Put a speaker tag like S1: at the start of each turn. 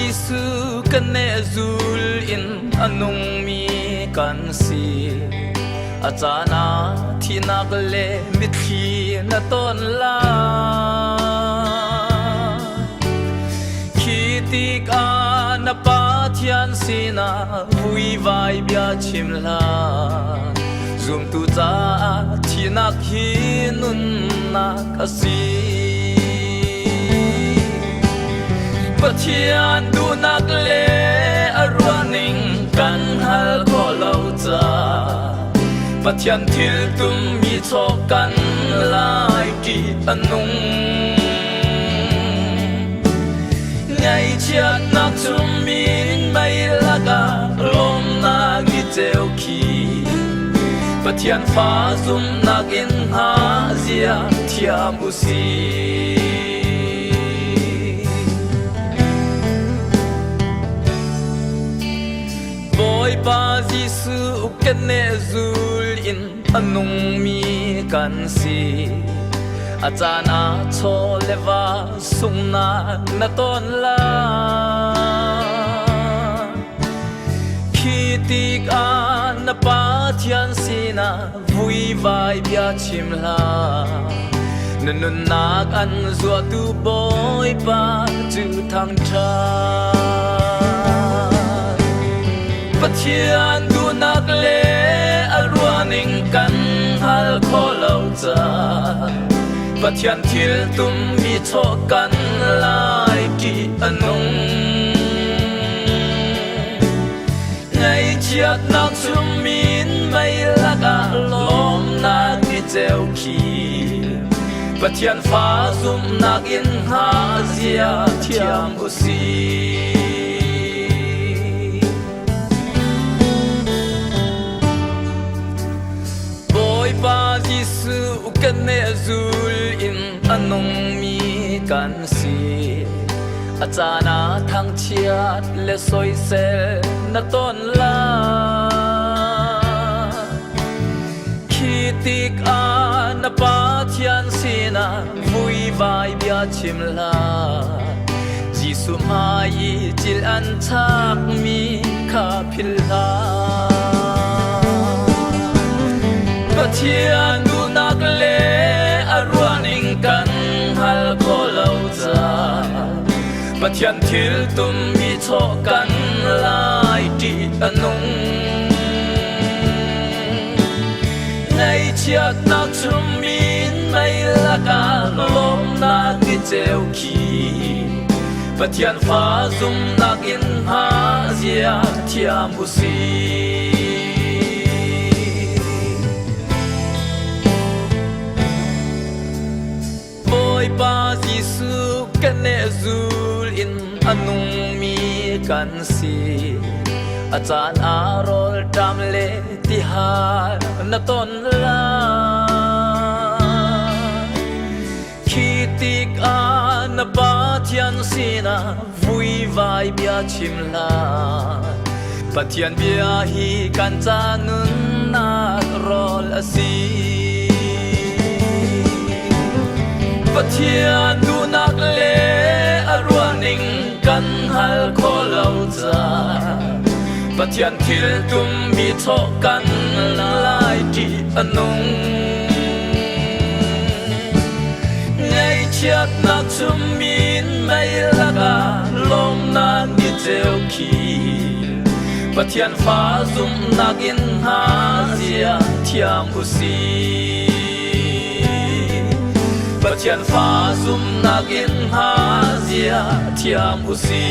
S1: Giêsu kan ne zul in anung mi kan si achana thinak le mithi na ton la khitik na pa thian sina vui vai bia chim la zum tu cha thinak hi nun na kasi Pathian du nak le arwaning kan hal ko lau cha Pathian thil tum mi cho kan lai ki anung Ngày chiat nak chum min mai laga lom na gi teu ki Pathian fa zum nak in ha zia thia musi Pa Giêsu kan ne zul in anung mi kan si achana cho lewa sungna na ton la khitik na pa thian sina vui vai bia chim la nun nak an zua tu boy pa chu thang tha Pathian du nak le arwaning kan hal ko lau cha Pathian thil tum mi cho kan lai ki anung Ngày chiat nak chum min mai laga lom nak ni teu ki Pathian fa zum nak in ha zia thiam usi Pa Giêsu kan ne zul in anung mi kan si achana thang chiat le soi se na ton la khitik na pa thian sina vui vai bia chim la Giêsu mai chil an thak mi kha phil la Pathian du nak le arwaning kan hal ko lau cha Pathian thil tum mi cho kan lai ki anung Ngày chiat nak chum min mai laka lom nak ki teu ki Pathian fa zum nak in ha zia thiam usi Pa Giêsu kan ne zul in anung mi kan si achan arol tam le ti ha na ton la khitik na pa thian sina vui vai bia chim la Pathian bia hi kan cha nun na rol asi Pathian du nak le arwaning kan hal ko lau cha Pathian thil tum mi cho kan lai ki anung Ngày chiat nak chum min mai laga lom na ni teu ki Pathian fa zum nak in ha zia thiam usi Pathian fa zum nak in ha zia thiam usi